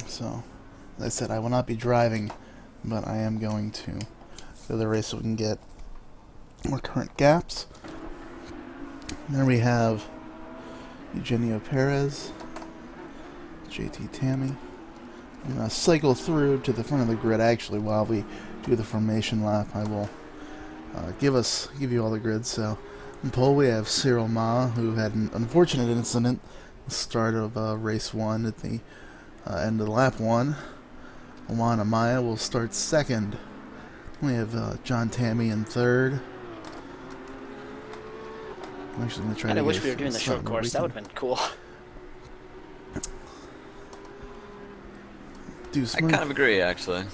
So, as I said, I will not be driving, but I am going to go to the race so we can get more current gaps. And there we have Eugenio Perez, JT Tammy. I'm going to cycle through to the front of the grid. Actually, while we do the formation lap, I will give you all the grids. So, in pole we have Cyril Ma, who had an unfortunate incident at the start of race 1 at the end of lap 1. Alana Maya will start second. We have John Tammy in third. I'm actually going to try I to wish we were doing the short course. That would have been cool. I kind of agree, actually.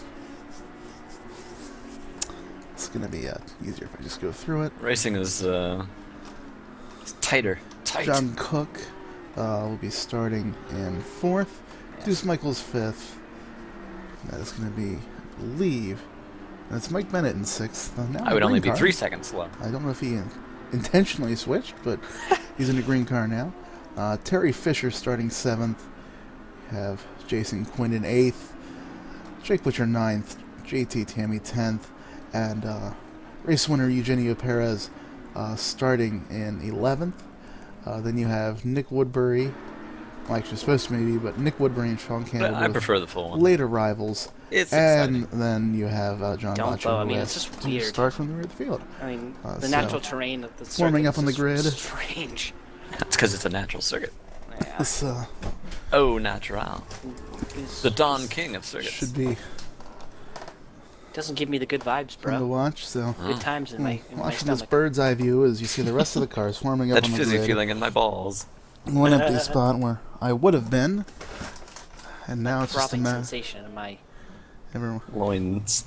It's going to be easier if I just go through it. Racing is tighter. Tight. John Cook will be starting in fourth. Yes. Deuce Michaels fifth. That is going to be, I believe, that's Mike Bennett in sixth. Now I would only be 3 seconds slow. I don't know if he intentionally switched, but he's in the green car now. Terry Fisher starting seventh. Have Jason Quinn in eighth. Jake Butcher ninth. JT Tammy 10th. And race winner Eugenio Perez starting in 11th. Then you have Nick Woodbury. Well, actually, supposed to maybe, but Nick Woodbury and Sean Campbell. I prefer the full one. Later rivals. It's and exciting. Then you have John Don't Botcher. blow. I mean, it's just weird. Start from the rear of the field. I mean, the So, natural terrain of the forming circuit up on the is grid. strange. That's because it's a natural circuit. Yeah. This Oh, natural. The Don King of circuits. should be Doesn't give me the good vibes, fun to bro. watch. So Good times in my watch from this stomach. bird's eye view as you see the rest of the cars forming up That on the fizzy grid. feeling in my balls. One empty spot where I would have been, and now it's just a Frothing matter. sensation in my. Everyone. Loins.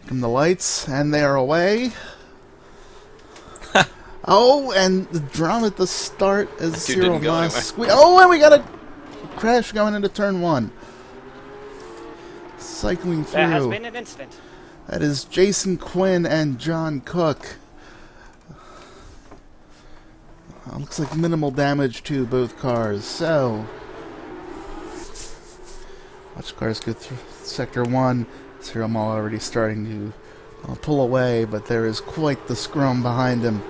Come the lights, and they are away. Oh, and the drum at the start as Dude Cyril didn't go Moss anywhere. squeeze. Oh, and we got a crash going into turn 1. Cycling through. There has been an incident. That is Jason Quinn and John Cook. Looks like minimal damage to both cars. So, watch cars go through Sector 1. Cyril Mall already starting to pull away, but there is quite the scrum behind him.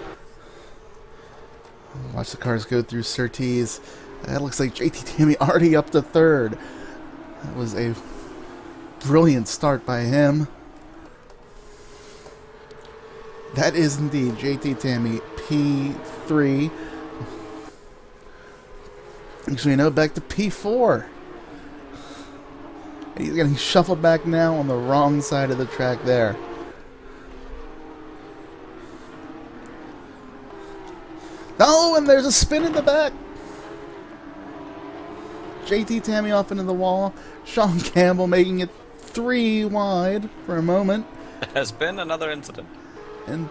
Watch the cars go through Surtees. That looks like JT Tammy already up to third. That was a brilliant start by him. That is indeed JT Tammy P3. Actually, no, back to P4. He's getting shuffled back now on the wrong side of the track there. Oh, and there's a spin in the back. JT Tammy off into the wall. Sean Campbell making it 3 wide for a moment. There has been another incident. And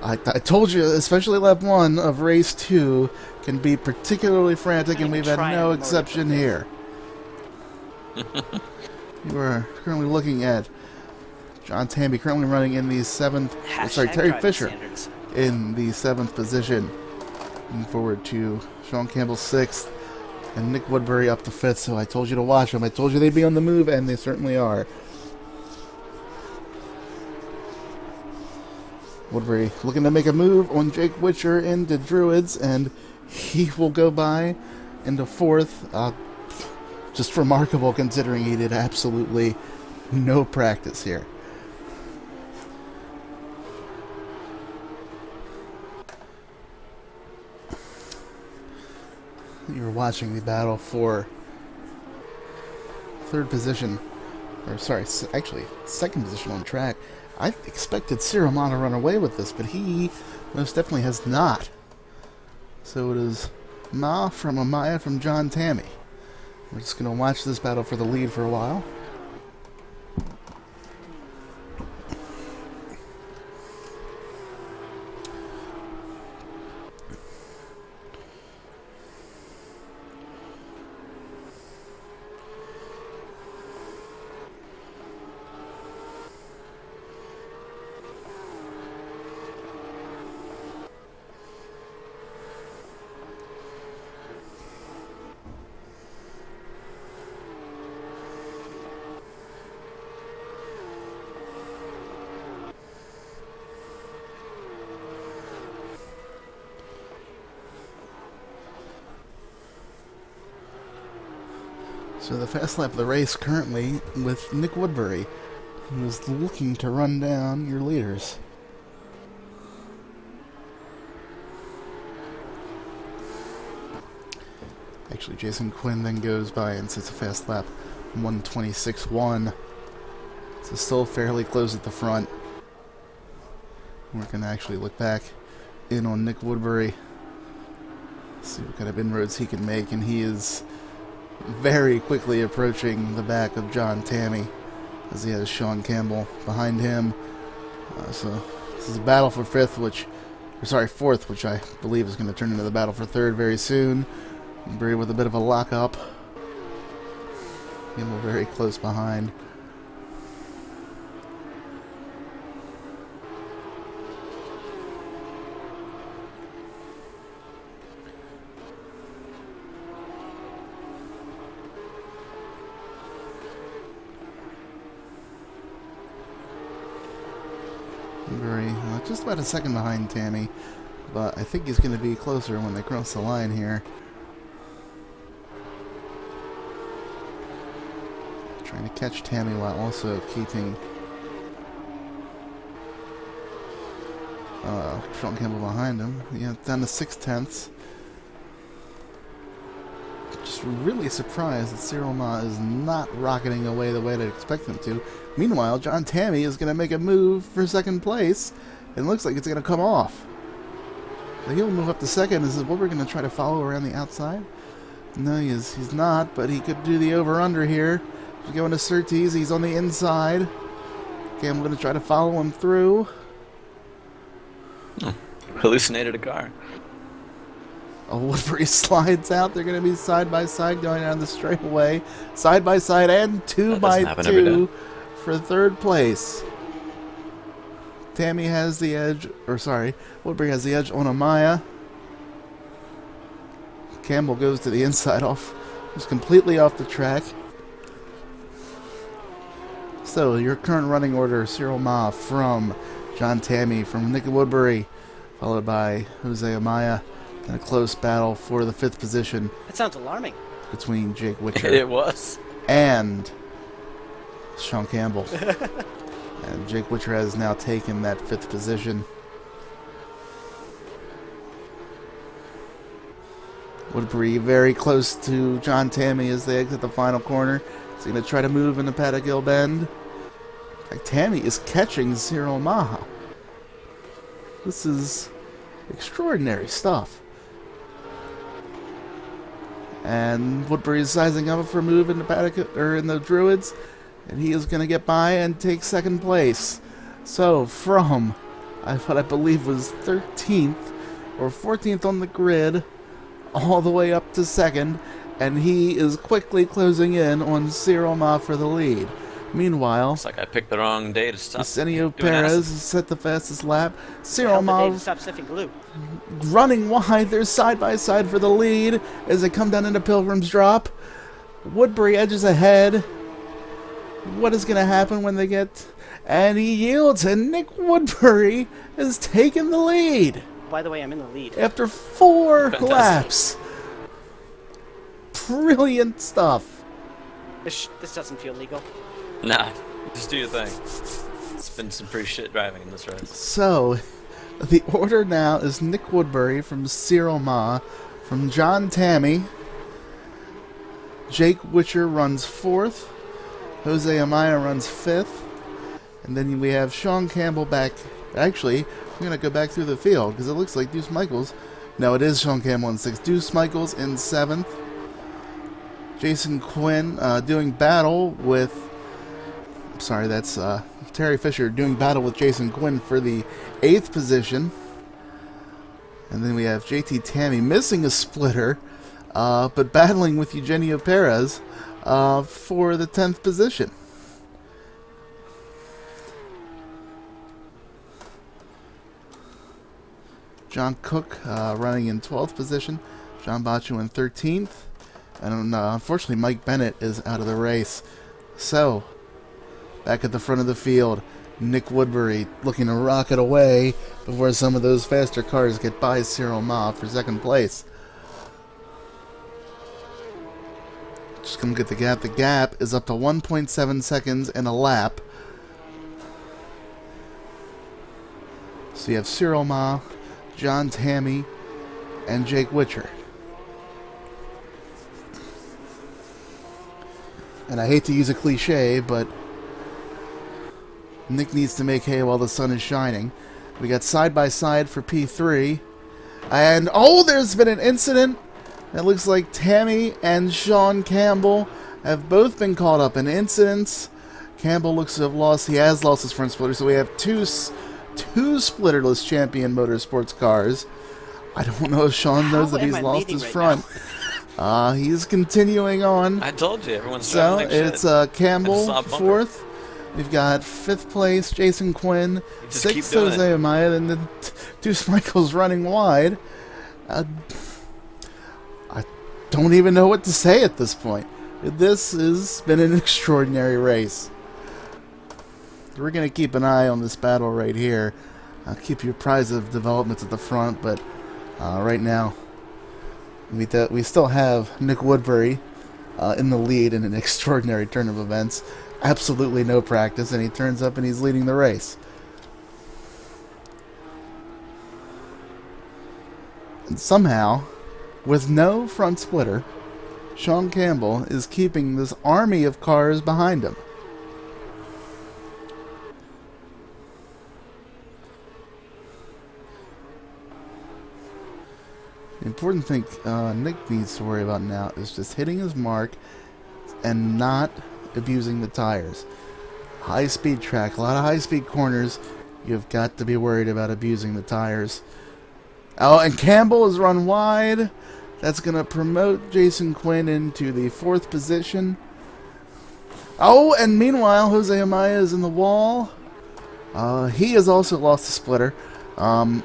I told you, especially lap 1 of race 2 can be particularly frantic, and we've had no exception here. You are currently looking at John Tammy currently running in the 7th. Sorry, Hashtag Terry driving Fisher standards. in the 7th position. Looking forward to Sean Campbell 6th and Nick Woodbury up to 5th. So I told you to watch them. I told you they'd be on the move, and they certainly are. Woodbury looking to make a move on Jake Witcher into Druids, and he will go by into 4th. Just remarkable considering he did absolutely no practice here. You were watching the battle for 3rd position, or sorry, actually 2nd position on track. I expected Cyril Ma to run away with this, but he most definitely has not. So it is Ma from Amaya from John Tammy. We're just going to watch this battle for the lead for a while. So the fast lap of the race currently with Nick Woodbury, who is looking to run down your leaders. Actually, Jason Quinn then goes by and sets a fast lap 1:26.1. So still fairly close at the front. We're going to actually look back in on Nick Woodbury, see what kind of inroads he can make, and he is very quickly approaching the back of John Tammy as he has Sean Campbell behind him. So this is a battle for fourth, which I believe is going to turn into the battle for third very soon. Woodbury with a bit of a lock-up. Campbell very close behind. Woodbury just about a second behind Tammy, but I think he's going to be closer when they cross the line here. Trying to catch Tammy while also keeping Sean Campbell behind him. Yeah, down to 6/10. Just really surprised that Cyril Ma is not rocketing away the way I'd expect him to. Meanwhile, John Tammy is going to make a move for second place, and looks like it's going to come off. So he'll move up to second. Is what we're going to try to follow around the outside? No, he's not, but he could do the over-under here. He's going to Surtees. He's on the inside. Okay, I'm going to try to follow him through. Hallucinated a car. Oh, Woodbury slides out. They're going to be side by side going down the straightaway. Side by side and 2x2 for third place. Tammy has the edge, Woodbury has the edge on Amaya. Campbell goes to the inside just completely off the track. So, your current running order, Cyril Ma from John Tammy, from Nick Woodbury, followed by Jose Amaya, in a close battle for the 5th position. That sounds alarming. Between Jake Witcher It was. and Sean Campbell. And Jake Witcher has now taken that 5th position. Woodbury very close to John Tammy as they exit the final corner. He's going to try to move into Paddock Hill Bend. In fact, Tammy is catching Cyril Maha. This is extraordinary stuff. And Woodbury is sizing up for a move in the Paddock, or in the Druids, and he is going to get by and take second place. So from what I believe was 13th or 14th on the grid, all the way up to second, and he is quickly closing in on Cyril Ma for the lead. Meanwhile, looks like I picked the wrong day to stop. Arsenio Perez set the fastest lap. Cyril Ma Ma stop sniffing glue. Running wide. They're side by side for the lead as they come down into Pilgrim's Drop. Woodbury edges ahead. What is going to happen when they get... And he yields, and Nick Woodbury has taken the lead. By the way, I'm in the lead. After 4 Fantastic. laps. Brilliant stuff. This doesn't feel legal. Nah, just do your thing. It's been some pretty shit driving in this race. So, the order now is Nick Woodbury from Cyril Ma, from John Tammy. Jake Witcher runs 4th. Jose Amaya runs 5th. And then we have Sean Campbell back. Actually, I'm going to go back through the field because it looks like Deuce Michaels. No, it is Sean Campbell in 6th. Deuce Michaels in 7th. Jason Quinn doing battle with... Sorry, that's Terry Fisher doing battle with Jason Quinn for the 8th position. And then we have JT Tammy missing a splitter, but battling with Eugenio Perez for the 10th position. John Cook running in 12th position. John Bachu in 13th. And unfortunately, Mike Bennett is out of the race. So, back at the front of the field, Nick Woodbury looking to rocket away before some of those faster cars get by Cyril Ma for second place. Just gonna get the gap. The gap is up to 1.7 seconds in a lap. So you have Cyril Ma, John Tammy, and Jake Witcher. And I hate to use a cliche, but Nick needs to make hay while the sun is shining. We got side by side for P3. And, oh, there's been an incident. It looks like Tammy and Sean Campbell have both been caught up in incidents. Campbell looks to have lost, he has lost his front splitter, so we have two splitterless champion motorsports cars. I don't know if Sean knows that he's lost his front. He's continuing on. I told you, everyone's So driving like it's shit. Campbell I just saw a bumper. fourth. We've got fifth place Jason Quinn, just keep sixth doing Jose Amaya, and then Deuce Michaels running wide. I don't even know what to say at this point. This has been an extraordinary race. We're going to keep an eye on this battle right here. I'll keep you apprised of developments at the front, but right now we still have Nick Woodbury in the lead in an extraordinary turn of events. Absolutely no practice, and he turns up and he's leading the race. And somehow, with no front splitter, Sean Campbell is keeping this army of cars behind him. The important thing Nick needs to worry about now is just hitting his mark and not abusing the tires. High-speed track, a lot of high-speed corners. You've got to be worried about abusing the tires. Oh, and Campbell is run wide. That's going to promote Jason Quinn into the fourth position. Oh, and meanwhile, Jose Amaya is in the wall. He has also lost a splitter. I'm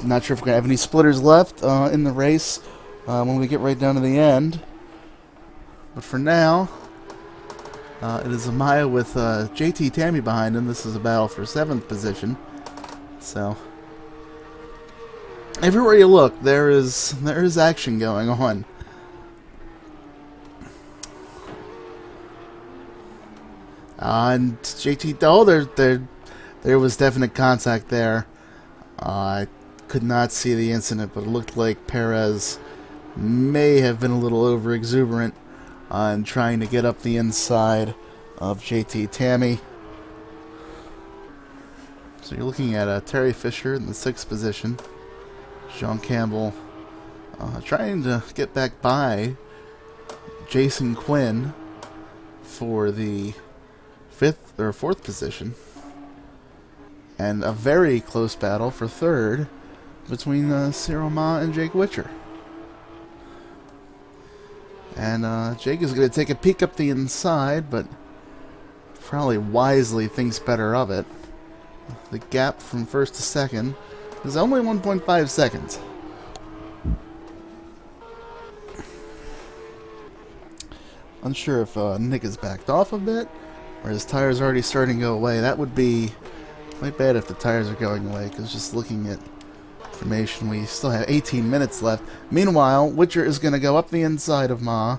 not sure if we're going to have any splitters left in the race when we get right down to the end. But for now, it is Amaya with JT Tammy behind him. This is a battle for 7th position. So, everywhere you look, there is action going on. And JT, oh, there was definite contact there. I could not see the incident, but it looked like Perez may have been a little over exuberant on trying to get up the inside of JT Tammy. So you're looking at Terry Fisher in the 6th position. Sean Campbell trying to get back by Jason Quinn for the 5th or 4th position. And a very close battle for 3rd between Cyril Ma and Jake Witcher. And Jake is going to take a peek up the inside, but probably wisely thinks better of it. The gap from 1st to 2nd is only 1.5 seconds. Unsure if Nick has backed off a bit, or his tires are already starting to go away. That would be quite bad if the tires are going away, because just looking at information, we still have 18 minutes left. Meanwhile, Witcher is going to go up the inside of Ma,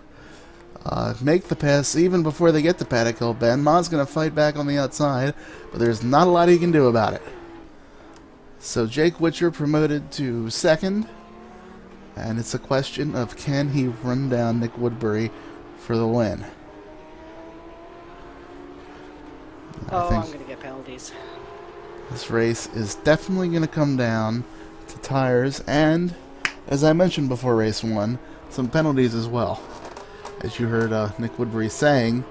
make the pass even before they get to Paddock Hill Bend. Ma's going to fight back on the outside, but there's not a lot he can do about it. So Jake Witcher promoted to 2nd, and it's a question of can he run down Nick Woodbury for the win. Oh, I think I'm going to get penalties. this race is definitely going to come down to tires and, as I mentioned before race 1, some penalties as well. As you heard Nick Woodbury saying,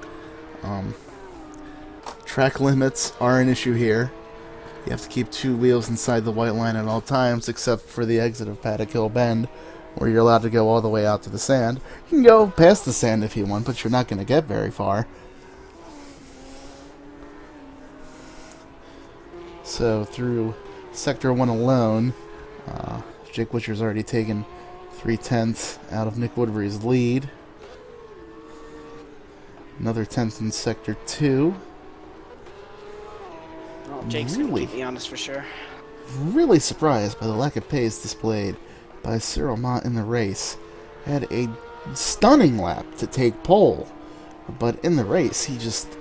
track limits are an issue here. You have to keep 2 wheels inside the white line at all times, except for the exit of Paddock Hill Bend, where you're allowed to go all the way out to the sand. You can go past the sand if you want, but you're not going to get very far. So through Sector 1 alone, Jake Witcher's already taken 3/10 out of Nick Woodbury's lead. Another 10th in Sector 2. Well, Jake's going to keep me honest for sure. Really surprised by the lack of pace displayed by Cyril Ma in the race. Had a stunning lap to take pole. But in the race,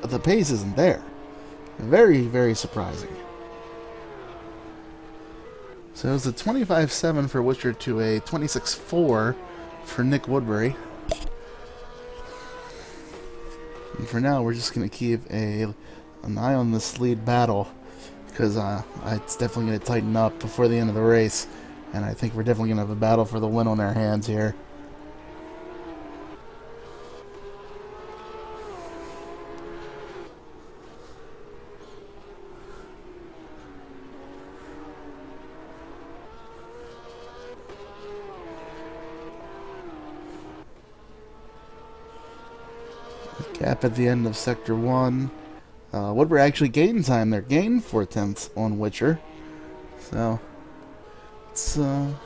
the pace isn't there. Very, very surprising. So it was a 25.7 for Witcher to a 26.4 for Nick Woodbury. And for now, we're just going to keep an eye on this lead battle, because it's definitely going to tighten up before the end of the race. And I think we're definitely going to have a battle for the win on our hands here. Gap at the end of Sector 1. Woodbury actually gained time there. Gained 4/10 on Witcher. So, it's, oh,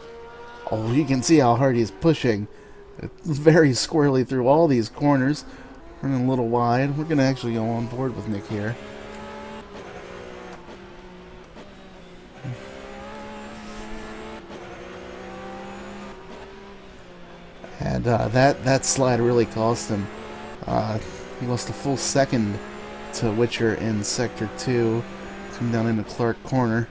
you can see how hard he's pushing. It's very squirrely through all these corners. Running a little wide. We're going to actually go on board with Nick here. And that slide really cost him. He lost a full second to Witcher in Sector 2. Coming down into Clark Corner.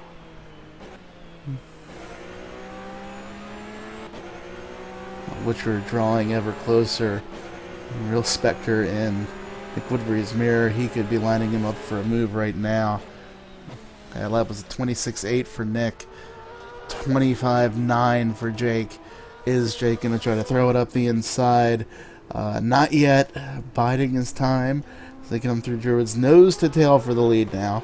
Witcher drawing ever closer. Real specter in Nick Woodbury's mirror. He could be lining him up for a move right now. That lap was a 26.8 for Nick. 25.9 for Jake. Is Jake going to try to throw it up the inside? Not yet. Biding his time. As they come through Druid's nose to tail for the lead now.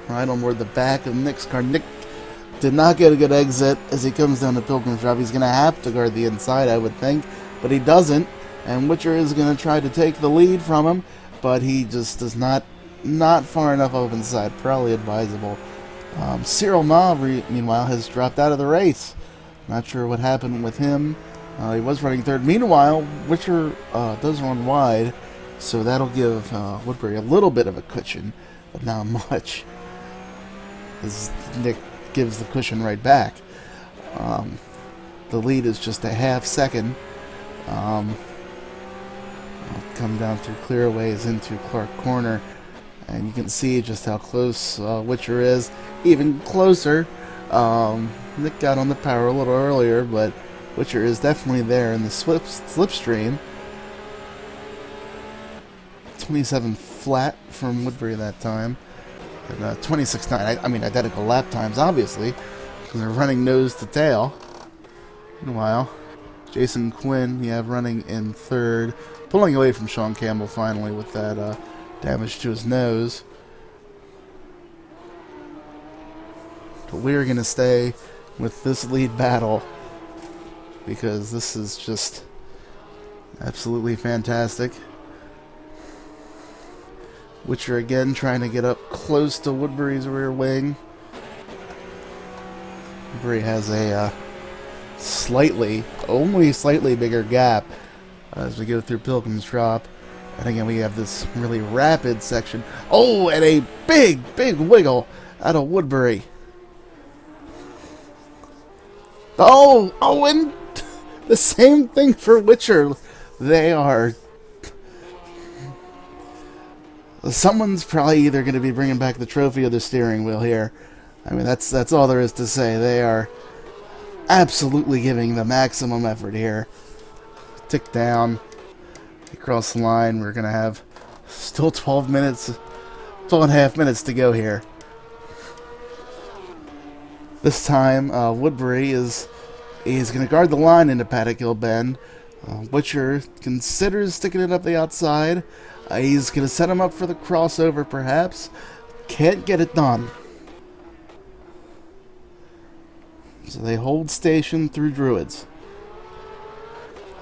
Right on board the back of Nick's car. Nick did not get a good exit as he comes down to Pilgrim's Drop. He's going to have to guard the inside, I would think, but he doesn't. And Witcher is going to try to take the lead from him, but he just does not far enough up inside. Probably advisable. Cyril Mavry, meanwhile, has dropped out of the race. Not sure what happened with him. He was running third. Meanwhile, Witcher does run wide, so that'll give Woodbury a little bit of a cushion, but not much, as Nick gives the cushion right back. The lead is just a half second. I'll come down through clearaways into Clark Corner, and you can see just how close Witcher is. Even closer. Nick got on the power a little earlier, but Witcher is definitely there in the slipstream. 27 flat from Woodbury that time. And 26.9. I mean, identical lap times, obviously, because they're running nose to tail. Meanwhile, Jason Quinn, running in third, pulling away from Sean Campbell finally with that damage to his nose. But we're going to stay with this lead battle because this is just absolutely fantastic. Witcher again trying to get up close to Woodbury's rear wing. Woodbury has a only slightly bigger gap as we go through Pilgrim's Drop. And again, we have this really rapid section. Oh, and a big wiggle out of Woodbury. Oh, and the same thing for Witcher. They are... Someone's probably either going to be bringing back the trophy or the steering wheel here. I mean, that's all there is to say. They are absolutely giving the maximum effort here. Tick down. Across the line. We're going to have still 12 and a half minutes to go here. This time, Woodbury is going to guard the line into Paddock Hill Bend. Witcher considers sticking it up the outside. He's going to set him up for the crossover, perhaps. Can't get it done. So they hold station through Druids.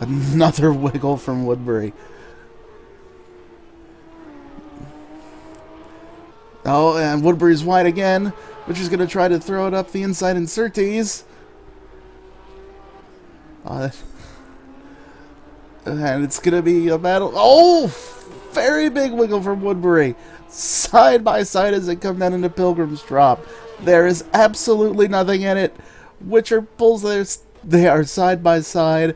Another wiggle from Woodbury. Oh, and Woodbury's wide again. Witcher's going to try to throw it up the inside in Surtees. And it's going to be a battle. Oh! Very big wiggle from Woodbury. Side by side as they come down into Pilgrim's Drop. There is absolutely nothing in it. Witcher pulls theirs. They are side by side.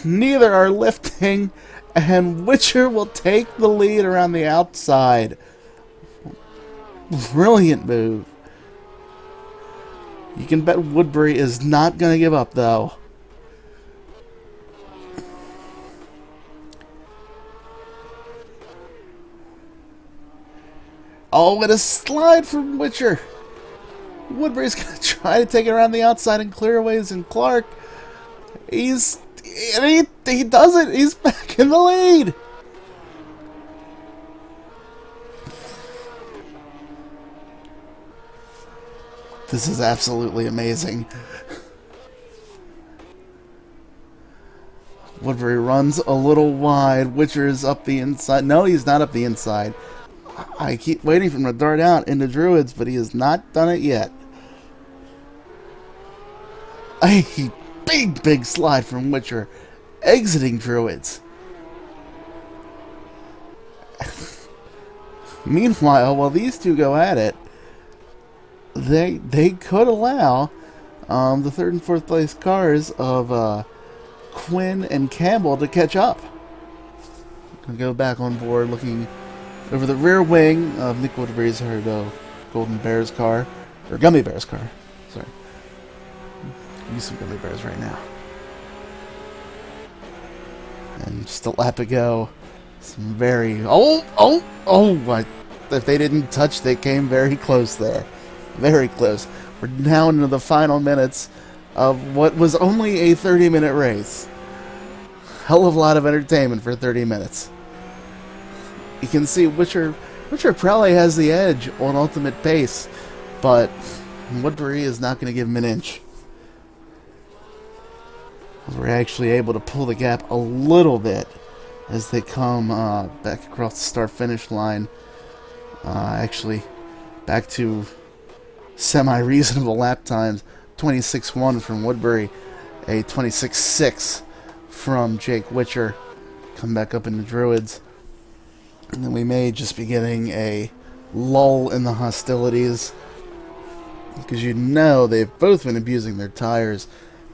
Neither are lifting. And Witcher will take the lead around the outside. Brilliant move. You can bet Woodbury is not going to give up, though. Oh, and a slide from Witcher. Woodbury's going to try to take it around the outside and clear away and Clark. He does it. He's back in the lead. This is absolutely amazing. Woodbury runs a little wide. Witcher is up the inside. No, he's not up the inside. I keep waiting for him to dart out into Druids, but he has not done it yet. A big slide from Witcher, exiting Druids. Meanwhile, while these two go at it, they could allow the third and fourth place cars of Quinn and Campbell to catch up. Gonna go back on board, looking over the rear wing of Nick Woodbury's Golden Bears car, or Gummy Bears car. Sorry, use some Gummy Bears right now. And just a lap ago, some very if they didn't touch, they came very close there. Very close. We're now into the final minutes of what was only a 30-minute race. Hell of a lot of entertainment for 30 minutes. You can see Witcher probably has the edge on ultimate pace, but Woodbury is not going to give him an inch. We're actually able to pull the gap a little bit as they come back across the start-finish line. Actually, back to semi-reasonable lap times. 26.1 from Woodbury, a 26.6 from Jake Witcher. Come back up into Druids. And then we may just be getting a lull in the hostilities, because you know they've both been abusing their tires,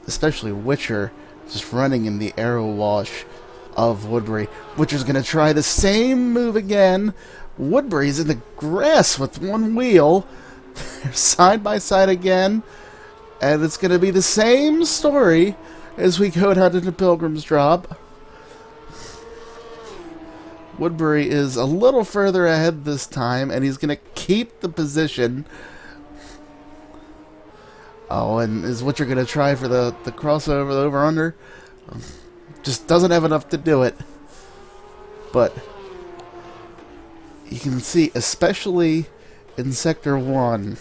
especially Witcher, just running in the arrow wash of Woodbury. Witcher's going to try the same move again. Woodbury's in the grass with one wheel. They're side by side again. And it's going to be the same story as we go down into Pilgrim's Drop. Woodbury is a little further ahead this time, and he's going to keep the position. Oh, and is Witcher going to try for the crossover, the over-under? Just doesn't have enough to do it. But you can see, especially in Sector 1,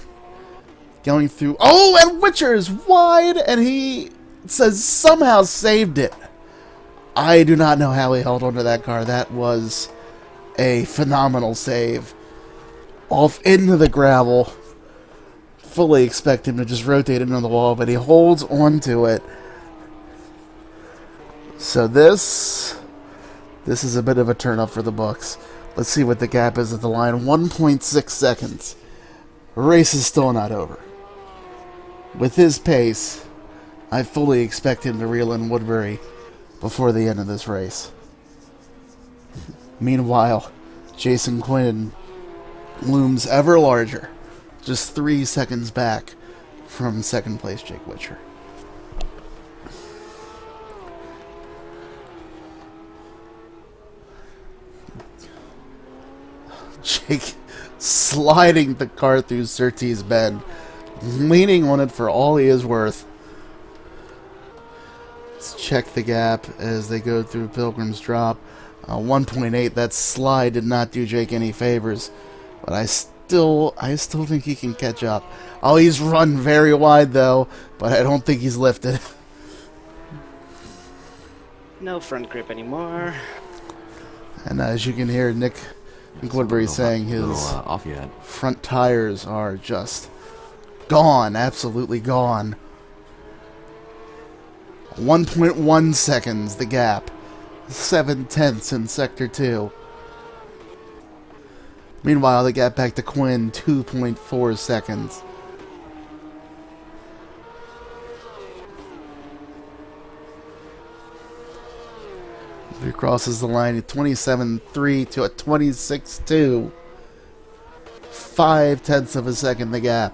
going through... Oh, and Witcher is wide, and he says somehow saved it. I do not know how he held onto that car. That was a phenomenal save. Off into the gravel. Fully expect him to just rotate into the wall, but he holds onto it. So this is a bit of a turn up for the books. Let's see what the gap is at the line. 1.6 seconds. Race is still not over. With his pace, I fully expect him to reel in Woodbury before the end of this race. Meanwhile, Jason Quinn looms ever larger, just 3 seconds back from second place Jake Witcher. Jake sliding the car through Surtees Bend, leaning on it for all he is worth. Let's check the gap as they go through Pilgrim's Drop. 1.8. That slide did not do Jake any favors, but I still think he can catch up. Oh, he's run very wide though, but I don't think he's lifted. No front grip anymore. And as you can hear, Nick Woodbury saying his off yet. Front tires are just gone, absolutely gone. 1.1 seconds the gap 7/10 in Sector 2. Meanwhile, they got back to Quinn 2.4 seconds. He crosses the line at 27.3 to a 26.2. 5/10 of a second the gap.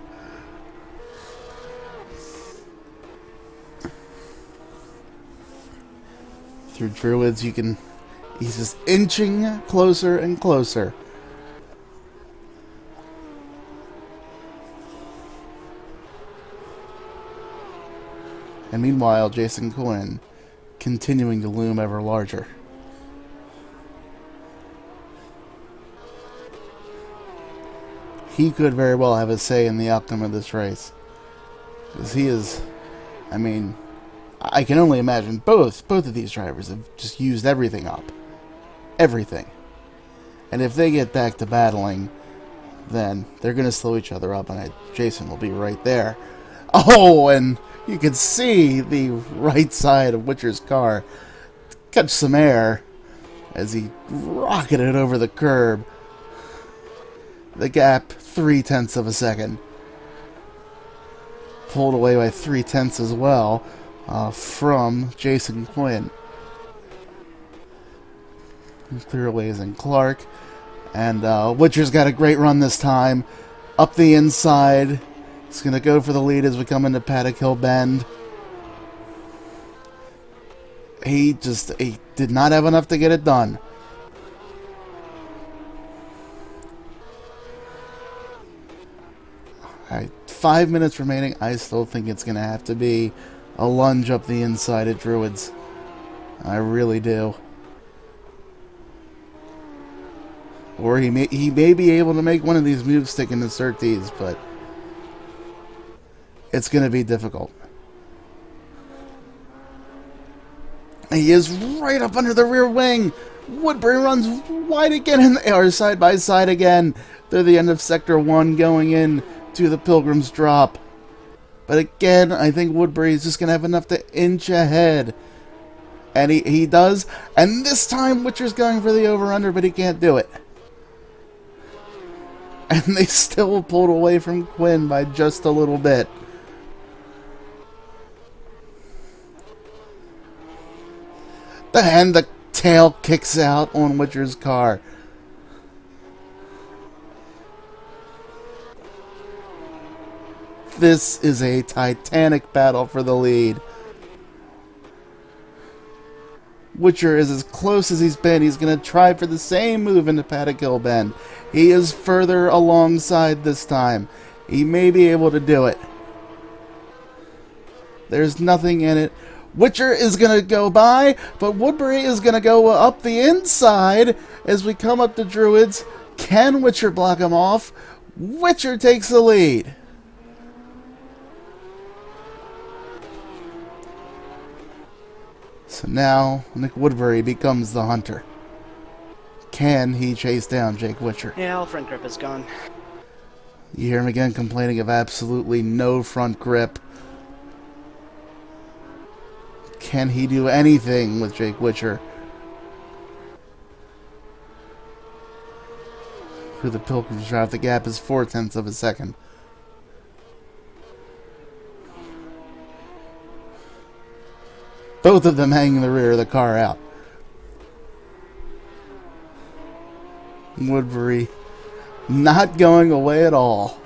Through Druids, he's just inching closer and closer. And meanwhile, Jason Quinn continuing to loom ever larger. He could very well have a say in the outcome of this race. Because he is, I mean, I can only imagine both of these drivers have just used everything up. Everything. And if they get back to battling, then they're going to slow each other up, and Jason will be right there. Oh, and you can see the right side of Witcher's car catch some air as he rocketed over the curb. The gap, 0.3 of a second. Pulled away by 0.3 as well from Jason Quinn. Clearaways and Clark. And Witcher's got a great run this time. Up the inside. He's going to go for the lead as we come into Paddock Hill Bend. He did not have enough to get it done. Alright, 5 minutes remaining. I still think it's going to have to be a lunge up the inside at Druids. I really do. Or he may be able to make one of these moves stick in the surtees, but it's going to be difficult. He is right up under the rear wing. Woodbury runs wide again, or side by side again. They're the end of Sector 1 going in to the Pilgrim's Drop. But again, I think Woodbury is just going to have enough to inch ahead. And he does. And this time, Witcher's going for the over-under, but he can't do it. And they still pulled away from Quinn by just a little bit. And the tail kicks out on Witcher's car. This is a titanic battle for the lead. Witcher is as close as he's been. He's going to try for the same move into Paddock Hill Bend. He is further alongside this time. He may be able to do it. There's nothing in it. Witcher is going to go by, but Woodbury is going to go up the inside as we come up to Druids. Can Witcher block him off? Witcher takes the lead. So now Nick Woodbury becomes the hunter. Can he chase down Jake Witcher? Yeah, all front grip is gone. You hear him again complaining of absolutely no front grip. Can he do anything with Jake Witcher? Through the Pilgrim's Drop, the gap is 0.4 of a second. Both of them hanging the rear of the car out. Woodbury not going away at all.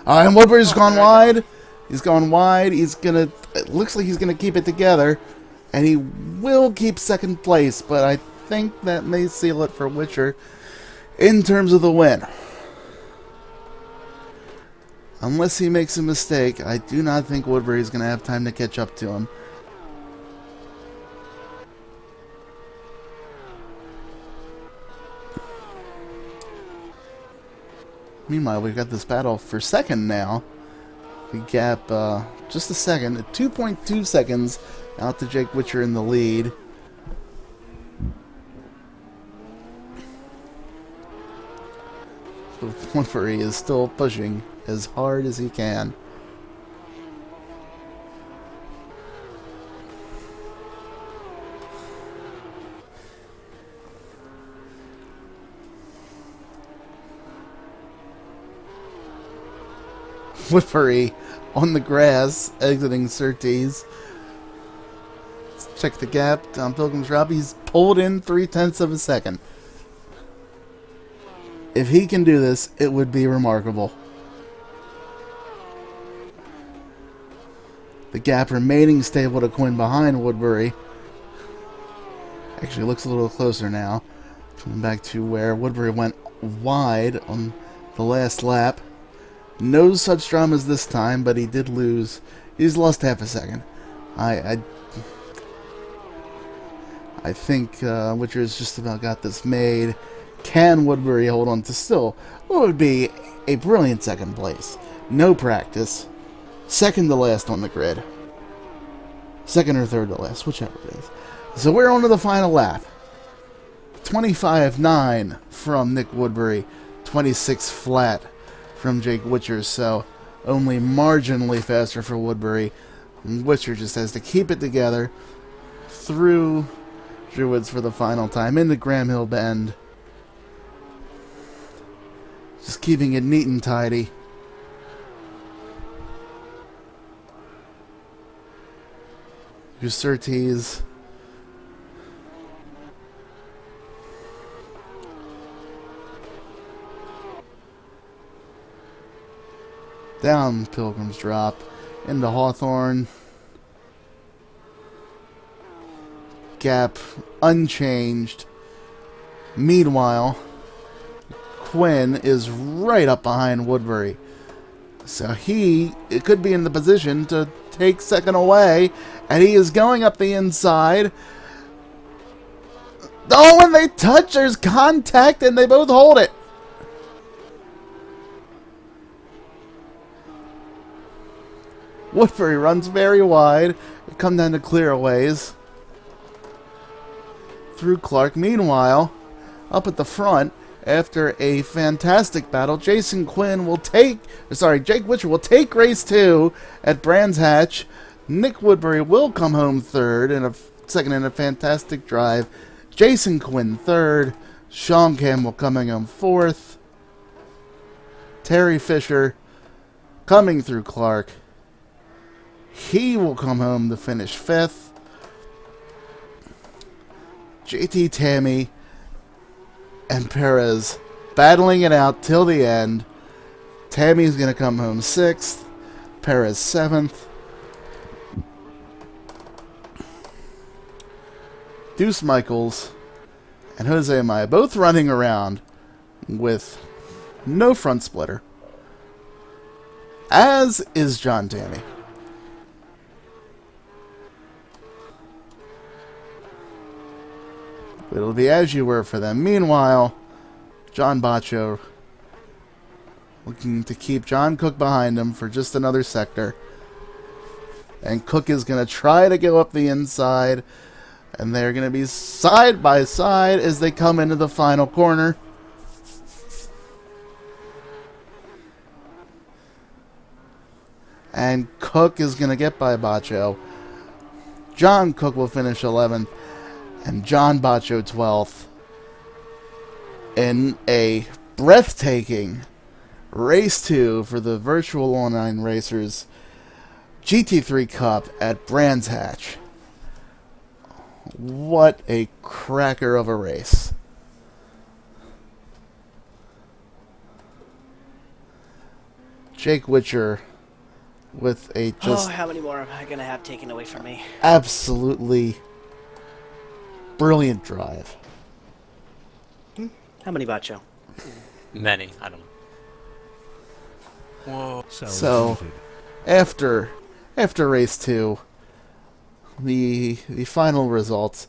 And Woodbury's gone wide. He's gone wide. It looks like he's gonna keep it together. And he will keep second place, but I think that may seal it for Witcher in terms of the win. Unless he makes a mistake, I do not think Woodbury's gonna have time to catch up to him. Meanwhile, we've got this battle for second now. The gap, just a second, 2.2 seconds out to Jake Witcher in the lead. So Woodbury is still pushing as hard as he can. Woodbury on the grass, exiting Surtees. Check the gap. Tom Pilgrim's drop. He's pulled in 0.3 of a second. If he can do this, it would be remarkable. The gap remaining stable to Quinn behind Woodbury. Actually, looks a little closer now. Coming back to where Woodbury went wide on the last lap. No such dramas this time, but he did lose. He's lost half a second. I think Witcher's just about got this made. Can Woodbury hold on to still what would be a brilliant second place? No practice. Second to last on the grid. Second or third to last, whichever it is. So we're on to the final lap. 25.9 from Nick Woodbury. 26 flat from Jake Witcher. So only marginally faster for Woodbury. And Witcher just has to keep it together through Druids for the final time into Graham Hill Bend. Just keeping it neat and tidy. Your Surtees. Down Pilgrim's Drop into Hawthorne. Gap unchanged. Meanwhile, Quinn is right up behind Woodbury. So it could be in the position to take second away, and he is going up the inside. Oh, when they touch, there's contact, and they both hold it. Woodbury runs very wide. They come down to clearaways. Through Clark. Meanwhile, up at the front, after a fantastic battle, Jake Witcher will take race 2 at Brands Hatch. Nick Woodbury will come home third in a second in a fantastic drive. Jason Quinn third. Sean Campbell coming home fourth. Terry Fisher coming through Clark. He will come home to finish fifth. JT Tammy and Perez battling it out till the end. Tammy's going to come home sixth. Perez seventh. Deuce Michaels and Jose Maya both running around with no front splitter. As is John Tammy. It'll be as you were for them. Meanwhile, John Baccio looking to keep John Cook behind him for just another sector. And Cook is going to try to go up the inside. And they're going to be side by side as they come into the final corner. And Cook is going to get by Baccio. John Cook will finish 11th. And John Baccio 12th. In a breathtaking race 2 for the virtual online racers GT3 Cup at Brands Hatch. What a cracker of a race. Jake Witcher with a just... Oh, how many more am I going to have taken away from me? Absolutely brilliant drive. How many, Bacho? Many. I don't know. Whoa. So, after race 2, the final results,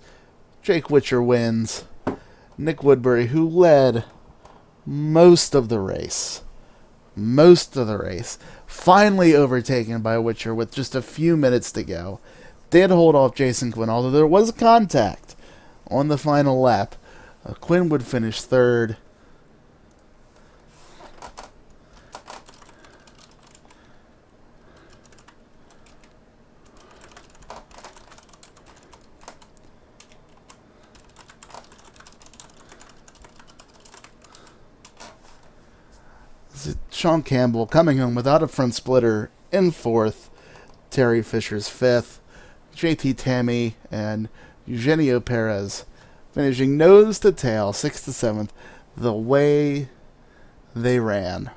Jake Witcher wins. Nick Woodbury, who led most of the race, finally overtaken by Witcher with just a few minutes to go. Did hold off Jason Quinn, although there was contact on the final lap. Quinn would finish third. Sean Campbell coming home without a front splitter in fourth. Terry Fisher's fifth. JT Tammy and Eugenio Perez finishing nose to tail, 6th to 7th, the way they ran.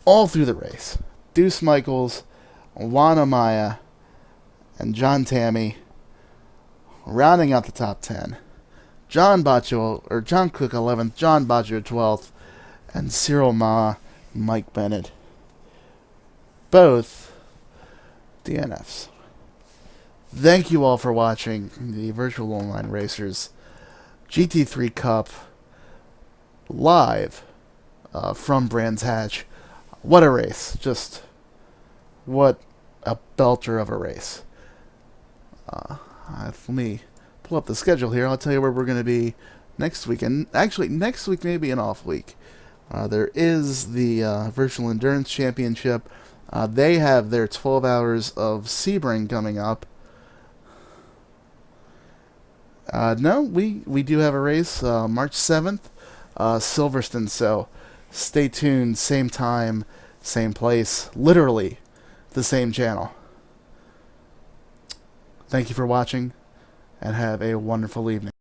All through the race. Deuce Michaels, Juan Amaya, and John Tammy rounding out the top 10. John Cook 11th, John Baccio 12th, and Cyril Ma, Mike Bennett, both DNFs. Thank you all for watching the Virtual Online Racers GT3 Cup live from Brands Hatch. What a race. Just what a belter of a race. Let me pull up the schedule here. I'll tell you where we're going to be next week. And actually, next week may be an off week. There is the Virtual Endurance Championship. They have their 12 hours of Sebring coming up. No, we do have a race March 7th, Silverstone. So stay tuned. Same time, same place. Literally the same channel. Thank you for watching, and have a wonderful evening.